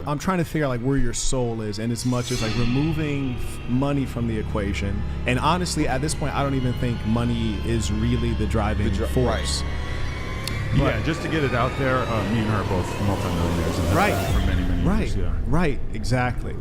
I'm trying to figure out like where your soul is, and as much as like removing money from the equation. And honestly, at this point, I don't even think money is really the driving force. Yeah, just to get it out there, me and her are both multimillionaires and have been for many years. Yeah. Right, exactly.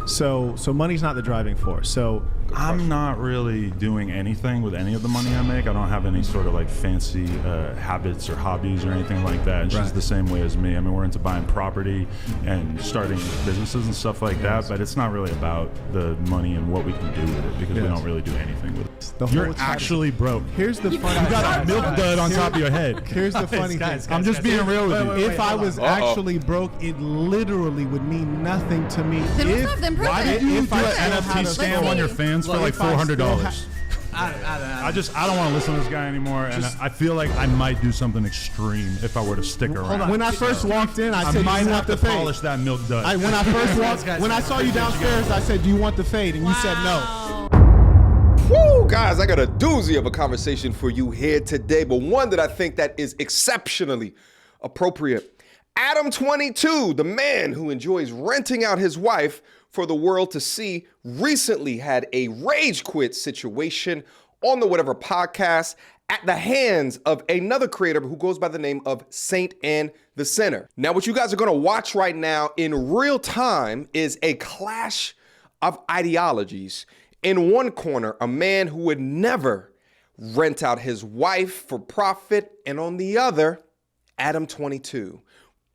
So money's not the driving force. So I'm not really doing anything with any of the money I make. I don't have any sort of like fancy habits or hobbies or anything like that. And she's the same way as me. I mean, we're into buying property and starting businesses and stuff like that, but it's not really about the money and what we can do with it because we don't really do anything with it. You're actually broke. Here's the funny. You got a milk dud on top of your head. Here's the funny thing. I'm just being real with you. If I was actually broke, it literally would mean nothing to me. Why did you do an NFT scam on your fans for like $400? I don't want to listen to this guy anymore, and I feel like I might do something extreme if I were to stick around. When I first walked in, I said, might "Do you have want to the fade?" polish that milk dud. When I first walked, when I saw you downstairs, I said, "Do you want the fade?" And you said no. Woo, guys, I got a doozy of a conversation for you here today, but one that I think that is exceptionally appropriate. Adam22, the man who enjoys renting out his wife for the world to see, recently had a rage quit situation on the Whatever podcast at the hands of another creator who goes by the name of Saint and the Sinner. Now, what you guys are gonna watch right now in real time is a clash of ideologies. In one corner, a man who would never rent out his wife for profit, and on the other, Adam22.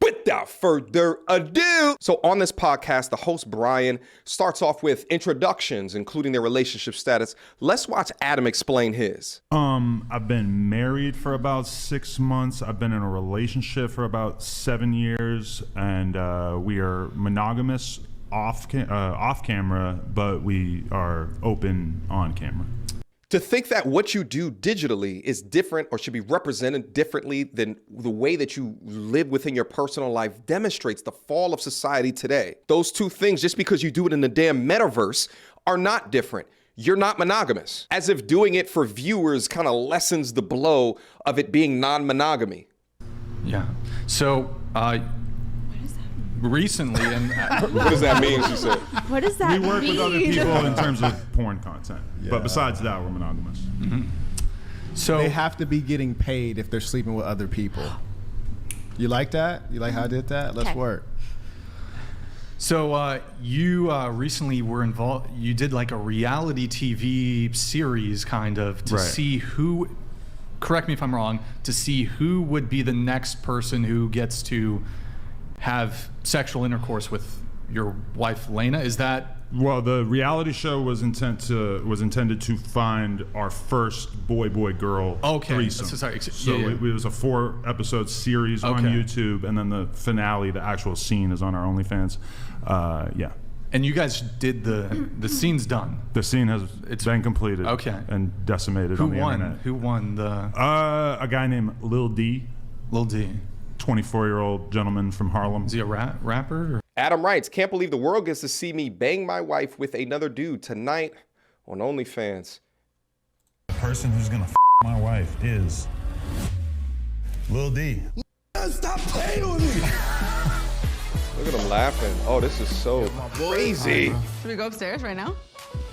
Without further ado, so on this podcast, the host Brian starts off with introductions, including their relationship status. Let's watch Adam explain his. I've been married for about 6 months. I've been in a relationship for about 7 years, and we are monogamous off camera, but we are open on camera. To think that what you do digitally is different or should be represented differently than the way that you live within your personal life demonstrates the fall of society today. Those two things, just because you do it in the damn metaverse, are not different. You're not monogamous. As if doing it for viewers kind of lessens the blow of it being non-monogamy. Yeah. So, recently, and what does that mean, she said? What does that mean? We work with other people in terms of porn content, but besides that, we're monogamous. Mm-hmm. So they have to be getting paid if they're sleeping with other people. You like that? You like how I did that? Let's work. So you recently were involved. You did like a reality TV series, kind of, to see who. Correct me if I'm wrong. To see who would be the next person who gets to have sexual intercourse with your wife, Lena. Is that? Well, the reality show was intended to find our first boy-girl threesome. So it was a 4-episode series on YouTube, and then the finale, the actual scene, is on our OnlyFans. And you guys did the scene's done. The scene has been completed. And decimated on the internet. Who won the? A guy named Lil D. Lil D. 24-year-old gentleman from Harlem. Is he a rapper? Or? Adam writes, can't believe the world gets to see me bang my wife with another dude tonight on OnlyFans. The person who's gonna my wife is Lil D. Stop playing with me. Look at him laughing. Oh, this is so crazy. Should we go upstairs right now?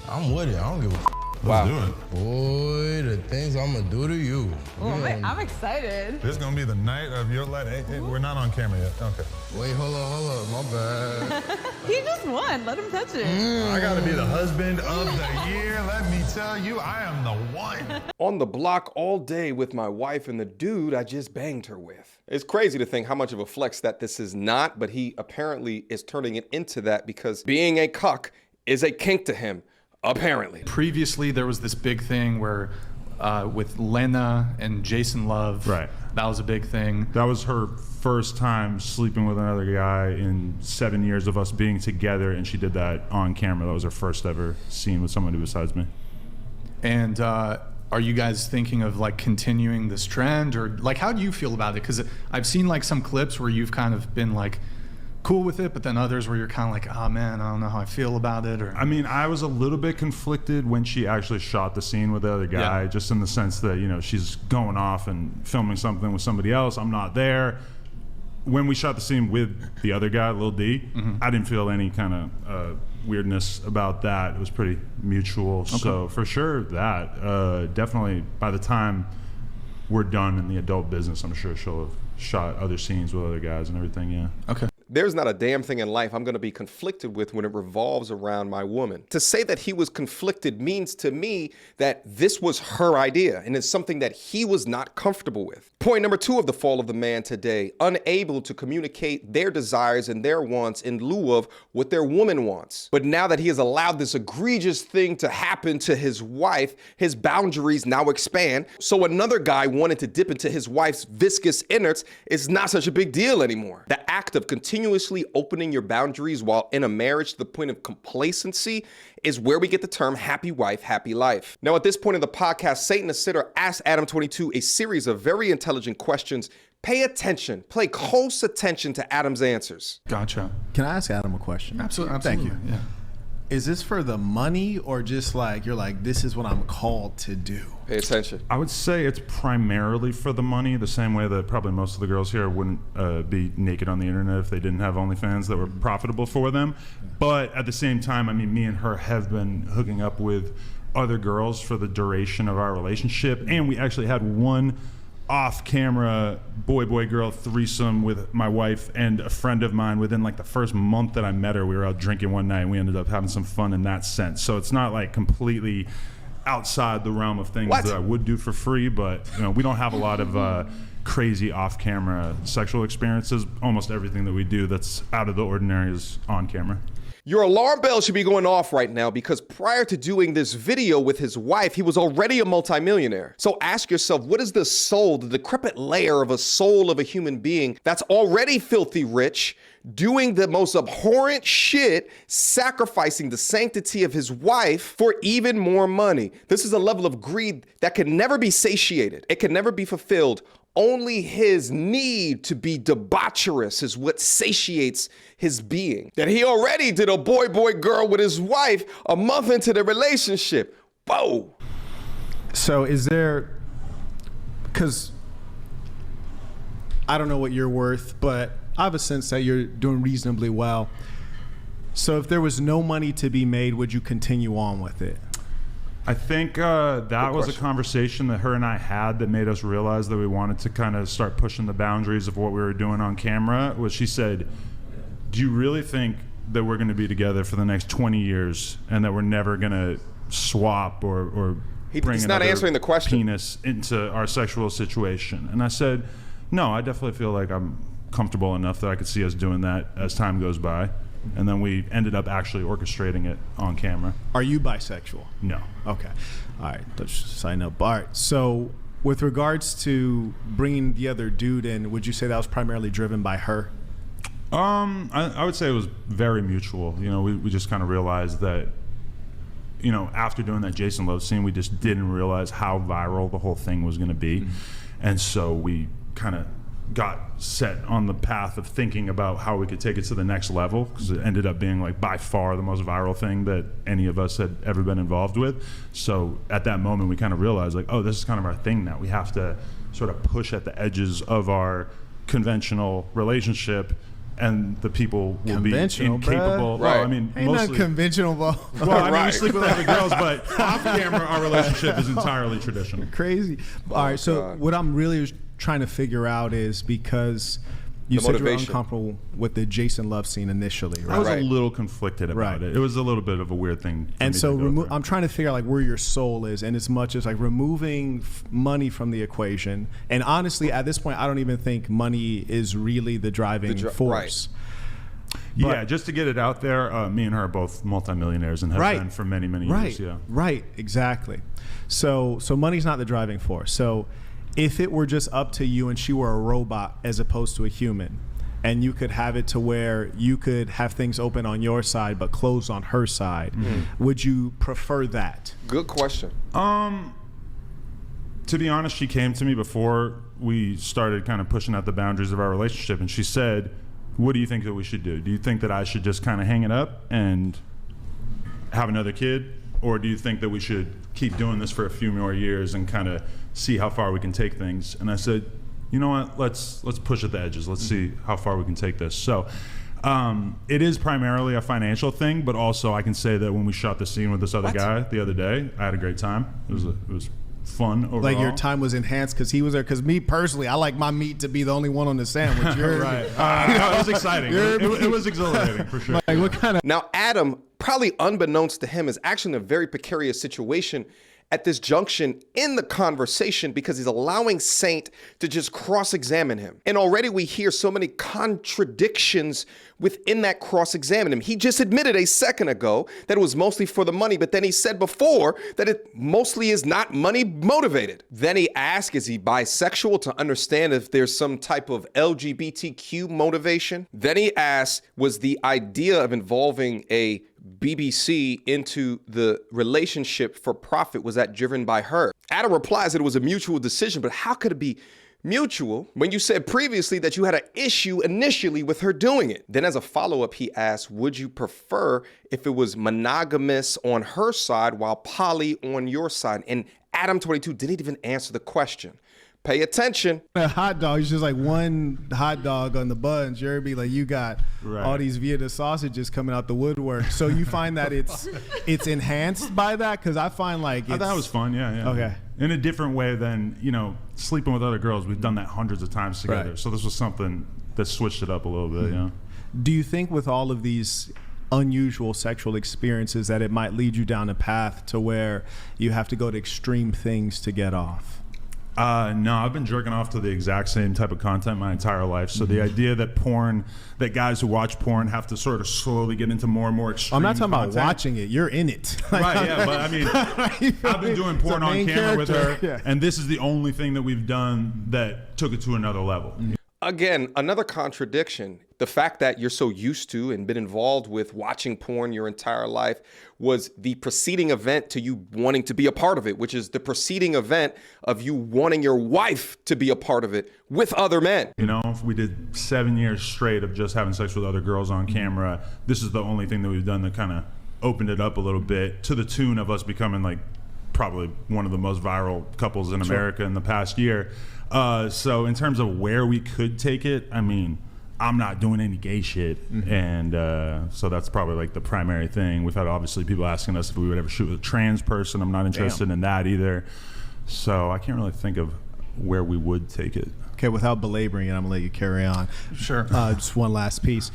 I'm with it. I don't give a Wow. Let's do it. Boy, the things I'm gonna do to you. Oh, I'm excited. This is gonna be the night of your hey, we're not on camera yet. Okay. Wait, hold up, my bad. He just won. Let him touch it. I gotta be the husband of the year. Let me tell you, I am the one. On the block all day with my wife and the dude I just banged her with. It's crazy to think how much of a flex that this is not, but he apparently is turning it into that because being a cuck is a kink to him. Apparently. Previously, there was this big thing where with Lena and Jason Love. Right. That was a big thing. That was her first time sleeping with another guy in 7 years of us being together, and she did that on camera. That was her first ever scene with somebody besides me. And are you guys thinking of like continuing this trend, or like how do you feel about it? Because I've seen like some clips where you've kind of been like cool with it, but then others where you're kind of like, oh man, I don't know how I feel about it. Or I mean, I was a little bit conflicted when she actually shot the scene with the other guy, just in the sense that, you know, she's going off and filming something with somebody else. I'm not there. when we shot the scene with the other guy, Lil D, I didn't feel any kind of weirdness about that. It was pretty mutual. Okay. So for sure that, definitely by the time we're done in the adult business, I'm sure she'll have shot other scenes with other guys and everything, yeah. Okay. There's not a damn thing in life I'm going to be conflicted with when it revolves around my woman. To say that he was conflicted means to me that this was her idea and it's something that he was not comfortable with. Point number 2 of the fall of the man today, unable to communicate their desires and their wants in lieu of what their woman wants. But now that he has allowed this egregious thing to happen to his wife, his boundaries now expand. So another guy wanted to dip into his wife's viscous innards is not such a big deal anymore. The act of continuously opening your boundaries while in a marriage to the point of complacency is where we get the term happy wife, happy life. Now, at this point in the podcast, Satan the Sitter asked Adam22 a series of very intelligent questions. Pay attention, pay close attention to Adam's answers. Gotcha. Can I ask Adam a question? Absolutely. Thank you. Yeah. Is this for the money or just like, you're like, this is what I'm called to do? Pay attention. I would say it's primarily for the money, the same way that probably most of the girls here wouldn't be naked on the internet if they didn't have OnlyFans that were profitable for them. But at the same time, I mean, me and her have been hooking up with other girls for the duration of our relationship. And we actually had one off-camera boy-girl threesome with my wife and a friend of mine within like the first month that I met her. We were out drinking one night and we ended up having some fun in that sense. So it's not like completely outside the realm of things that I would do for free, but you know, we don't have a lot of crazy off-camera sexual experiences. Almost everything that we do that's out of the ordinary is on camera. Your alarm bell should be going off right now because prior to doing this video with his wife, he was already a multimillionaire. So ask yourself, what is the soul, the decrepit layer of a soul of a human being that's already filthy rich, doing the most abhorrent shit, sacrificing the sanctity of his wife for even more money? This is a level of greed that can never be satiated. It can never be fulfilled. Only his need to be debaucherous is what satiates his being. That he already did a boy-girl with his wife a month into the relationship. Whoa. So is there, because I don't know what you're worth, but I have a sense that you're doing reasonably well. So if there was no money to be made, would you continue on with it? I think that was a conversation that her and I had that made us realize that we wanted to kind of start pushing the boundaries of what we were doing on camera. Was she said, do you really think that we're going to be together for the next 20 years and that we're never going to swap or bring he's not answering the question. Penis into our sexual situation? And I said, no, I definitely feel like I'm comfortable enough that I could see us doing that as time goes by. And then we ended up actually orchestrating it on camera. Are you bisexual? No. Okay. All right. Let's sign up. All right. So with regards to bringing the other dude in, would you say that was primarily driven by her? I would say it was very mutual. You know, we just kind of realized that, you know, after doing that Jason Love scene, we just didn't realize how viral the whole thing was going to be. And so we kind of got set on the path of thinking about how we could take it to the next level, because it ended up being like by far the most viral thing that any of us had ever been involved with. So at that moment we kind of realized like, oh, this is kind of our thing now. We have to sort of push at the edges of our conventional relationship, and the people will be incapable. Bruh. Right. Well, I mean, Ain't mostly not conventional, bro. well, I mean, we sleep with other girls, but off camera our relationship is entirely traditional. Crazy. All right. So God. what I'm really trying to figure out is, because you The said you were motivation. uncomfortable with the Jason Love scene initially, I right? was Right. a little conflicted about Right. it. It was a little bit of a weird thing for And me so to go through. I'm trying to figure out like where your soul is, and as much as like removing money from the equation. And honestly, at this point, I don't even think money is really the driving force. Yeah, just to get it out there, me and her are both multimillionaires and have Right. been for many, many Right. years. Yeah. Right. Exactly. So money's not the driving force. So if it were just up to you and she were a robot as opposed to a human, and you could have it to where you could have things open on your side but closed on her side, would you prefer that? Good question. To be honest, she came to me before we started kind of pushing out the boundaries of our relationship, and she said, what do you think that we should do? Do you think that I should just kind of hang it up and have another kid? Or do you think that we should keep doing this for a few more years and kind of see how far we can take things? And I said, you know what, let's push at the edges. Let's see how far we can take this. So it is primarily a financial thing, but also I can say that when we shot the scene with this other guy the other day, I had a great time. It was fun overall. Like your time was enhanced because he was there. Because me personally, I like my meat to be the only one on the sandwich. Right. No, it was exciting. It was exhilarating for sure. Like what kind of? Now, Adam, probably unbeknownst to him, is actually in a very precarious situation at this junction in the conversation because he's allowing Saint to just cross-examine him. And already we hear so many contradictions within that cross-examine him. He just admitted a second ago that it was mostly for the money, but then he said before that it mostly is not money motivated. Then he asked, is he bisexual, to understand if there's some type of LGBTQ motivation. Then he asked, was the idea of involving a BBC into the relationship for profit, was that driven by her? Adam replies that it was a mutual decision, but how could it be mutual when you said previously that you had an issue initially with her doing it? Then as a follow-up, he asked, would you prefer if it was monogamous on her side while poly on your side? And Adam22 didn't even answer the question. Pay attention. A hot dog is just like one hot dog on the buns. Jeremy, like you got all these Vienna sausages coming out the woodwork. So you find that it's enhanced by that? Because I find like I thought it was fun. Yeah. Okay. In a different way than, sleeping with other girls. We've done that hundreds of times together. Right. So this was something that switched it up a little bit. Yeah. Do you think with all of these unusual sexual experiences that it might lead you down a path to where you have to go to extreme things to get off? No, I've been jerking off to the exact same type of content my entire life. So the idea that guys who watch porn have to sort of slowly get into more and more extreme I'm not talking content. about watching it. You're in it. Right, yeah. But I mean, I've been doing porn on camera with her, and this is the only thing that we've done that took it to another level. Again, another contradiction. The fact that you're so used to and been involved with watching porn your entire life was the preceding event to you wanting to be a part of it, which is the preceding event of you wanting your wife to be a part of it with other men. If we did 7 years straight of just having sex with other girls on camera, this is the only thing that we've done that kind of opened it up a little bit, to the tune of us becoming like probably one of the most viral couples in America in the past year. So in terms of where we could take it, I mean, I'm not doing any gay shit. And so that's probably like the primary thing. We've had obviously people asking us if we would ever shoot with a trans person. I'm not interested in that either. So I can't really think of where we would take it. Okay, without belaboring it, I'm gonna let you carry on. Sure. Just one last piece.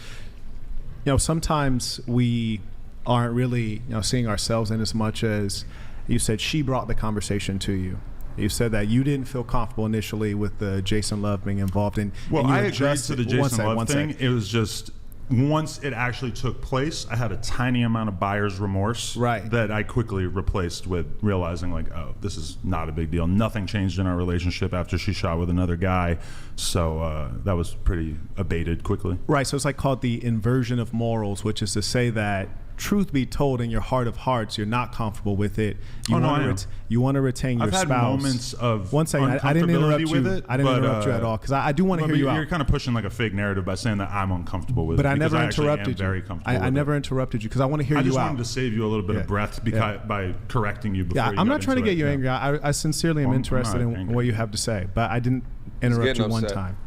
Sometimes we aren't really, seeing ourselves in as much as you said she brought the conversation to you. You said that you didn't feel comfortable initially with the Jason Love being involved in. Well, I agreed to the Jason Love thing. It was just once it actually took place, I had a tiny amount of buyer's remorse that I quickly replaced with realizing like, oh, this is not a big deal. Nothing changed in our relationship after she shot with another guy. So that was pretty abated quickly. Right. So it's like called the inversion of morals, which is to say that truth be told, in your heart of hearts, you're not comfortable with it. You want to retain your spouse. I've had moments of one second. I didn't interrupt you. With it, I didn't interrupt you at all because I do want to hear you out. You're kind of pushing like a fake narrative by saying that I'm uncomfortable with it. But I never interrupted you. Very comfortable. I never interrupted you because I want to hear you out. I just wanted to save you a little bit of breath by correcting you before. I'm not trying to get you angry. I sincerely am interested in what you have to say, but I didn't interrupt you one time.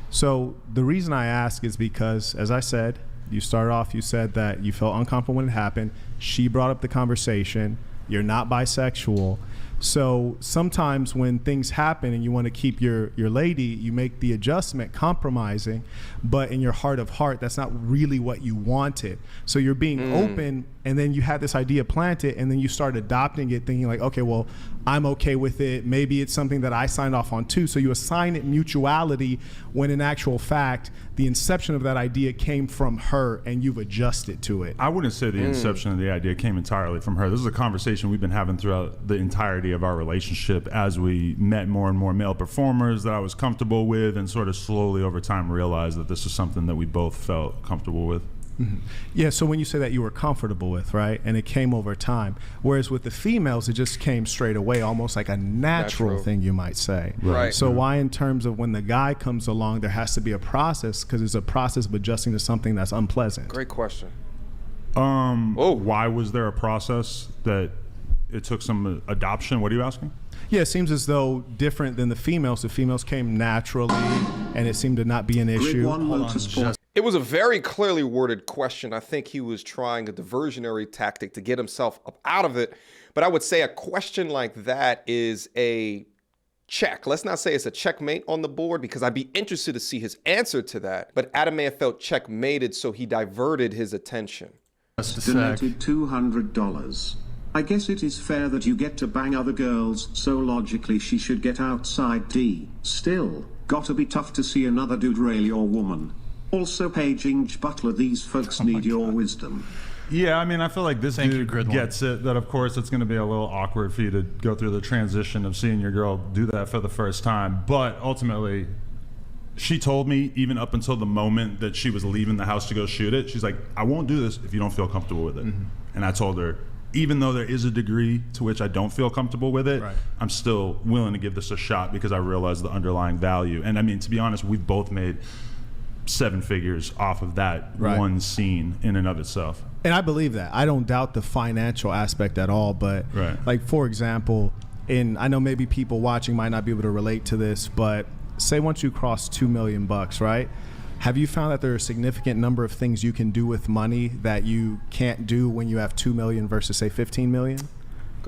So the reason I ask is because, as I said, you started off, you said that you felt uncomfortable when it happened. She brought up the conversation. You're not bisexual. So sometimes when things happen and you want to keep your lady, you make the adjustment, compromising, but in your heart of heart, that's not really what you wanted. So you're being open, and then you had this idea planted, and then you start adopting it, thinking like, okay, well, I'm okay with it. Maybe it's something that I signed off on too. So you assign it mutuality when in actual fact, the inception of that idea came from her and you've adjusted to it. I wouldn't say the inception of the idea came entirely from her. This is a conversation we've been having throughout the entirety of our relationship as we met more and more male performers that I was comfortable with, and sort of slowly over time realized that this is something that we both felt comfortable with. Mm-hmm. Yeah, so when you say that you were comfortable with, right, and it came over time, whereas with the females, it just came straight away, almost like a natural thing, you might say. Right. So why in terms of when the guy comes along, there has to be a process, because it's a process of adjusting to something that's unpleasant? Great question. Why was there a process that it took some adoption? What are you asking? Yeah, it seems as though different than the females came naturally, and it seemed to not be an issue. It was a very clearly worded question. I think he was trying a diversionary tactic to get himself up out of it. But I would say a question like that is a check. Let's not say it's a checkmate on the board, because I'd be interested to see his answer to that. But Adam may have felt checkmated, so he diverted his attention. Donated $200. I guess it is fair that you get to bang other girls, so logically she should get outside D. Still, gotta be tough to see another dude rail your woman. Also, paging Butler, these folks need your wisdom. Yeah, I mean, I feel like this dude gets it, that of course it's going to be a little awkward for you to go through the transition of seeing your girl do that for the first time. But ultimately, she told me, even up until the moment that she was leaving the house to go shoot it, she's like, I won't do this if you don't feel comfortable with it. And I told her, even though there is a degree to which I don't feel comfortable with it, I'm still willing to give this a shot because I realize the underlying value. And I mean, to be honest, we've both made 7 figures off of that one scene in and of itself. And I believe that. I don't doubt the financial aspect at all. But like, for example, I know maybe people watching might not be able to relate to this, but say once you cross $2 million, right? Have you found that there are a significant number of things you can do with money that you can't do when you have 2 million versus say 15 million?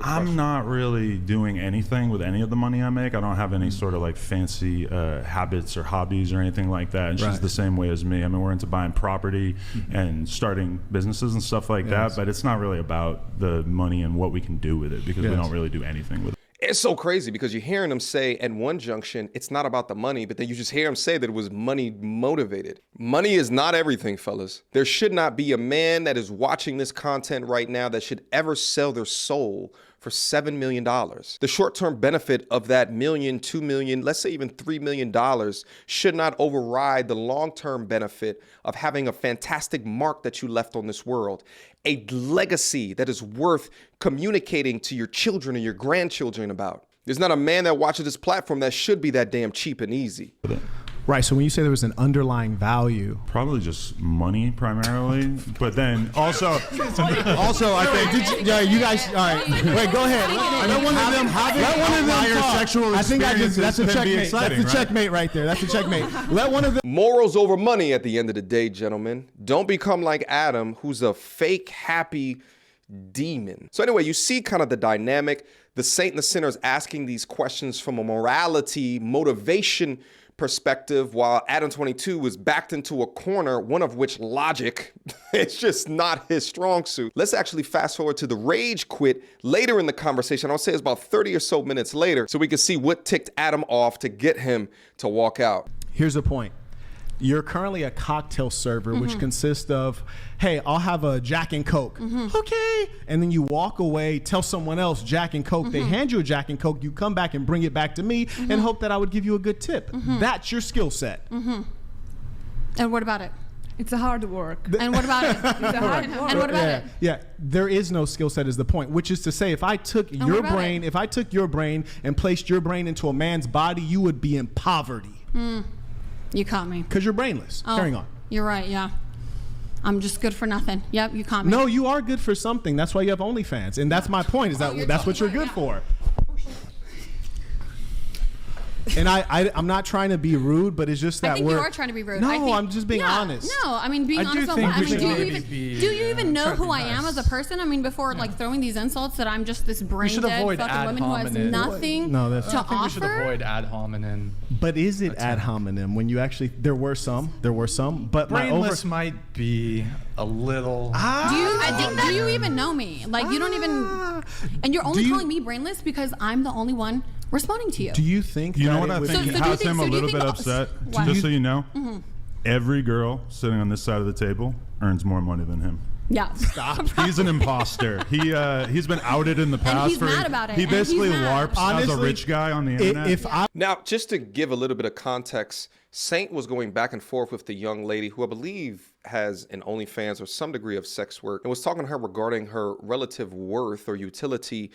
I'm not really doing anything with any of the money I make. I don't have any sort of like fancy habits or hobbies or anything like that. And she's the same way as me. I mean, we're into buying property and starting businesses and stuff like that, but it's not really about the money and what we can do with it, because we don't really do anything with it. It's so crazy because you're hearing him say at one junction, it's not about the money, but then you just hear him say that it was money motivated. Money is not everything, fellas. There should not be a man that is watching this content right now that should ever sell their soul for $7 million. The short-term benefit of that $1 million, $2 million, let's say even $3 million should not override the long-term benefit of having a fantastic mark that you left on this world. A legacy that is worth communicating to your children and your grandchildren about. There's not a man that watches this platform that should be that damn cheap and easy. Right, so when you say there was an underlying value, probably just money primarily, but then also I think you guys, all right, wait, go ahead. Let one of them talk. Sexual I think that's a checkmate. That's a checkmate right there. That's a checkmate. Let one of them. Morals over money at the end of the day, gentlemen. Don't become like Adam, who's a fake happy demon. So anyway, you see kind of the dynamic. The saint and the sinner is asking these questions from a morality, motivation perspective, while Adam22 was backed into a corner, one of which logic is just not his strong suit. Let's actually fast forward to the rage quit later in the conversation. I'll say it's about 30 or so minutes later, so we can see what ticked Adam off to get him to walk out. Here's the point. You're currently a cocktail server, which consists of, hey, I'll have a Jack and Coke. Okay. And then you walk away, tell someone else Jack and Coke. They hand you a Jack and Coke. You come back and bring it back to me and hope that I would give you a good tip. That's your skill set. And what about it? It's a hard work. And what about it? It's a hard work. And what about it? Yeah, there is no skill set is the point, which is to say, if I took your brain, and placed your brain into a man's body, you would be in poverty. You caught me. Because you're brainless. Carrying on. You're right, yeah. I'm just good for nothing. Yep, you caught me. No, you are good for something. That's why you have OnlyFans. And that's my point, is that that's what you're good for. And I'm not trying to be rude, but it's just that I think you are trying to be rude. No, I'm just being honest. No, I mean, being honest on what? I mean, do you even know who I am as a person? I mean, before like throwing these insults that I'm just this brain dead fucking woman who has nothing to offer? I think we should avoid ad hominem. But is it ad hominem when you actually, there were some, but brainless might be a little. Do you even know me? Like, you don't even, and you're only calling me brainless because I'm the only one responding to you. Do you think you know what I think has him a little bit upset? Just so you know, every girl sitting on this side of the table earns more money than him. Yeah. Stop. He's an imposter. He's been outed in the past. And he's mad about it. He basically LARPs as a rich guy on the internet. Now, just to give a little bit of context, Saint was going back and forth with the young lady who I believe has an OnlyFans or some degree of sex work, and was talking to her regarding her relative worth or utility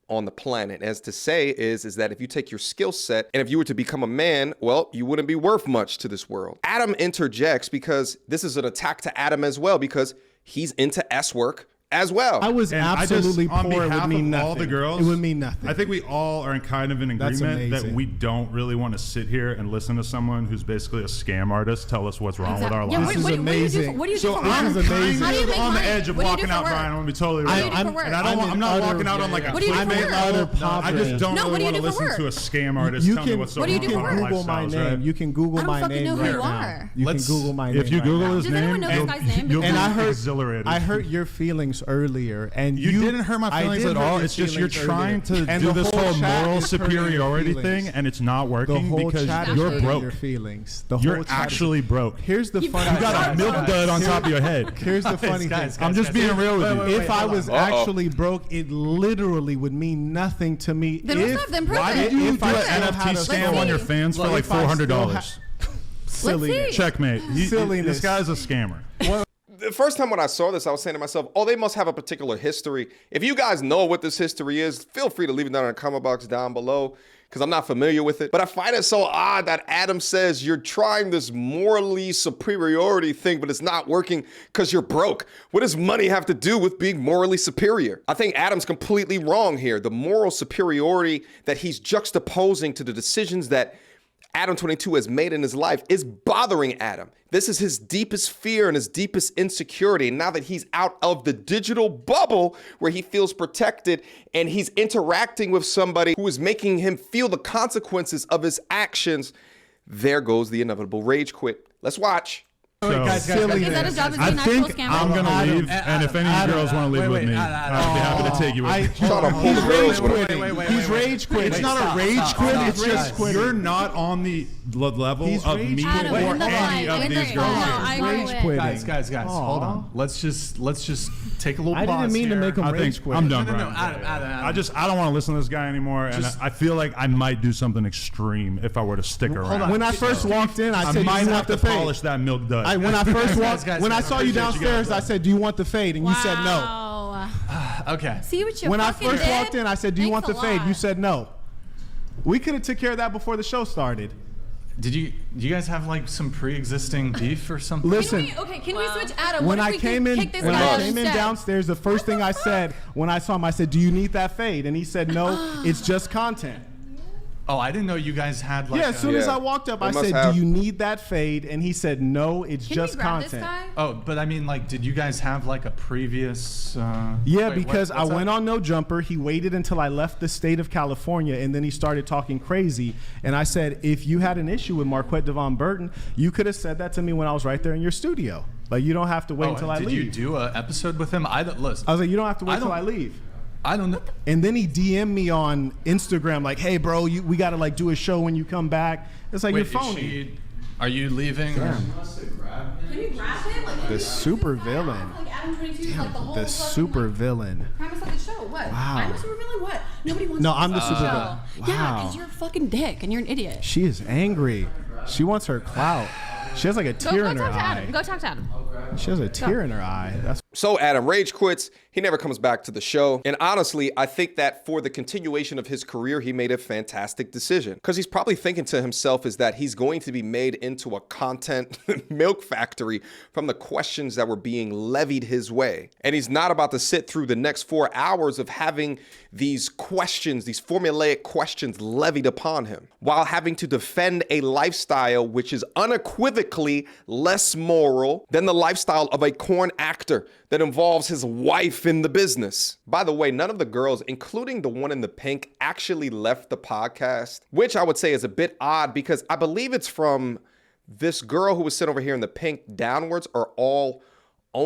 on the planet. As to say is that if you take your skill set and if you were to become a man, well, you wouldn't be worth much to this world. Adam interjects because this is an attack to Adam as well, because he's into S work as well. I was absolutely on poor. It behalf would mean of nothing. all the girls, it would mean nothing. I think we all are in kind of an That's agreement that amazing. we don't really want to sit here and listen to someone who's basically a scam artist tell us what's wrong with our Yeah, lives. This is amazing. What do you do So for I'm work? kind How do you of make on the money? edge of What do you do walking for out, work? Brian. I'm gonna be totally What do real. you do for work? And I'm not walking out on like a What do you do for climate work? level. What I do you do just for don't work? No, what really do you want to do for listen to a work? scam artist tell me what's so What do you wrong do with for our work? Google my lifestyles, name. right? You can Google I don't my fucking name know who right you now. are. You can Google my name. If you right Google now. his Does anyone name, know this guy's name? you'll be And I heard- exhilarated. I hurt your feelings earlier, and You didn't hurt my I feelings did at hurt all. your It's just you're feelings trying earlier. to And do the this whole chat moral is hurting your superiority feelings. thing, and it's not The working whole because chat is you're hurting broke. your feelings. The You're whole chat is- actually broke. Here's the funny. You got a milk dud on top of your head. Here's the funny thing. I'm just being real with you. If I was actually broke, it literally would mean nothing to me. Then what's up? Then prove Why it. did you If do I an still NFT had a scam phone- on your fans for Look, like if I still $400? Silliness. see. Checkmate. Silliness. This guy's a scammer. The first time when I saw this, I was saying to myself, oh, they must have a particular history. If you guys know what this history is, feel free to leave it down in the comment box down below, because I'm not familiar with it. But I find it so odd that Adam says you're trying this morally superiority thing, but it's not working because you're broke. What does money have to do with being morally superior? I think Adam's completely wrong here. The moral superiority that he's juxtaposing to the decisions that Adam22 has made in his life is bothering Adam. This is his deepest fear and his deepest insecurity. And now that he's out of the digital bubble where he feels protected and he's interacting with somebody who is making him feel the consequences of his actions, there goes the inevitable rage quit. Let's watch. So, Is that his job as I being an actual think scammer? I'm going to leave, and if any girls want to leave with me, I'd be happy to take you with me. Trying to pull girls with him. He's rage quitting. It's not a rage quit. It's just quitting. you're not on the level He's of rage me quitting. or in the any fight, of in these the- girls. no, here. I Rage quit. quitting. Guys, hold on. Let's just take a little I pause didn't mean to here. make him I rage think quit. I'm done, No, Brian. Adam. I don't want to listen to this guy anymore, and I feel like I might do something extreme if I were to stick around. on. When I first walked in, I I said, "Do might you have want to the fade?" polish that milk dud. When I first walked, guys, when I saw you appreciate you downstairs, guys. I said, "Do you want the fade?" And you said no. Wow. Okay. See what you When I fucking first did? walked in, I said, "Do you want Thanks the a fade?" lot. You said no. We could have took care of that before the show started. Do you guys have like some pre-existing beef or something? Listen, Can we switch Adam? when What if I we came in, kick this when guy I out came in instead? downstairs, the first thing I said when I saw him, I said, "Do you need that fade?" And he said, "No, it's just content." Oh, I didn't know you guys had like. Yeah, as soon as Yeah. I walked up, They I must said, have- "Do you need that fade?" And he said, "No, it's Can just we grab content." this guy? Oh, but I mean, like, did you guys have like a previous? Yeah, wait, because I what's went that? on No Jumper. He waited until I left the state of California, and then he started talking crazy. And I said, if you had an issue with Marquette Devon Burton, you could have said that to me when I was right there in your studio. Like, you don't have to wait until I did leave. you do an episode with him? I don't listen. I was like, you don't have to wait I until don't- I leave. I don't know. And then he DM'd me on Instagram like, hey, bro, we got to like do a show when you come back. It's like, Wait, you're phony. are you leaving? Can you grab him? Like, The super villain. Like Adam22, like the whole The fucking, super like, villain. premise of the show. What? Wow. I'm the super villain? What? Nobody wants No, to I'm the listen to super show. villain. Yeah, Wow. because you're a fucking dick and you're an idiot. She is angry. She wants her clout. She has like a tear in her eye. Go talk to Adam. She has a tear in her eye. That's So Adam rage quits. He never comes back to the show. And honestly, I think that for the continuation of his career, he made a fantastic decision. Because he's probably thinking to himself is that he's going to be made into a content milk factory from the questions that were being levied his way. And he's not about to sit through the next 4 hours of having these questions, these formulaic questions levied upon him, while having to defend a lifestyle which is unequivocally less moral than the lifestyle of a corn actor that involves his wife in the business. By the way, none of the girls, including the one in the pink, actually left the podcast, which I would say is a bit odd because I believe it's from this girl who was sitting over here in the pink downwards are all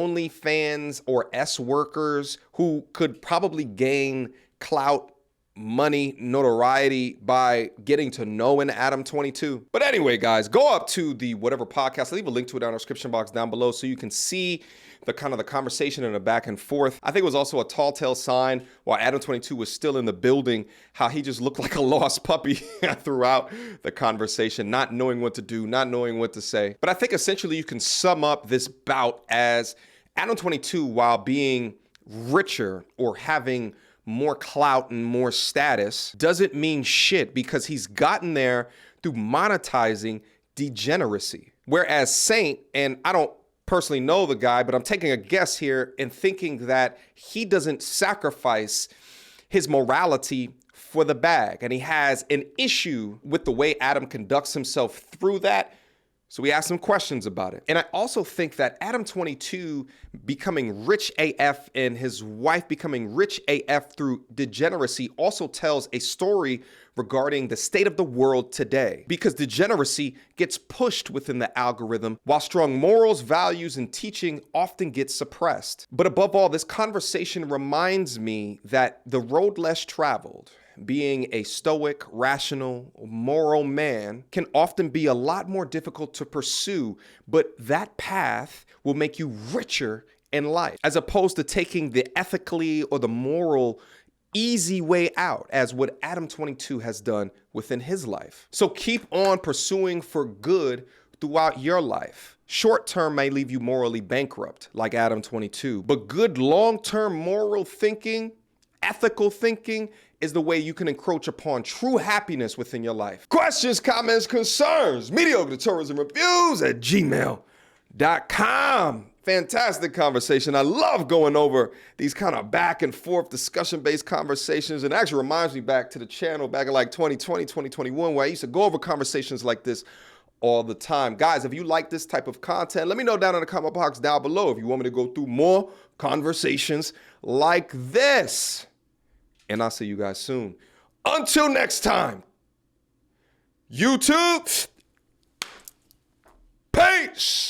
OnlyFans or S workers who could probably gain clout, money, notoriety by getting to know an Adam22. But anyway, guys, go up to the whatever podcast. I'll leave a link to it down in the description box down below so you can see the kind of the conversation and the back and forth. I think it was also a tall tale sign while Adam22 was still in the building, how he just looked like a lost puppy throughout the conversation, not knowing what to do, not knowing what to say. But I think essentially you can sum up this bout as Adam22, while being richer or having more clout and more status, doesn't mean shit because he's gotten there through monetizing degeneracy. Whereas Saint, and I don't personally know the guy, but I'm taking a guess here and thinking that he doesn't sacrifice his morality for the bag. And he has an issue with the way Adam conducts himself through that. So we asked him questions about it. And I also think that Adam22 becoming rich AF and his wife becoming rich AF through degeneracy also tells a story regarding the state of the world today. Because degeneracy gets pushed within the algorithm, while strong morals, values, and teaching often get suppressed. But above all, this conversation reminds me that the road less traveled, being a stoic, rational, moral man, can often be a lot more difficult to pursue, but that path will make you richer in life, as opposed to taking the ethically or the moral easy way out, as what Adam22 has done within his life. So keep on pursuing for good throughout your life. Short term may leave you morally bankrupt, like Adam22, but good long-term moral thinking, ethical thinking, is the way you can encroach upon true happiness within your life. Questions, comments, concerns, mediocre tourism reviews at gmail.com. Fantastic conversation. I love going over these kind of back and forth discussion-based conversations. And it actually reminds me back to the channel back in like 2020, 2021, where I used to go over conversations like this all the time. Guys, if you like this type of content, let me know down in the comment box down below if you want me to go through more conversations like this. And I'll see you guys soon. Until next time, YouTube, peace.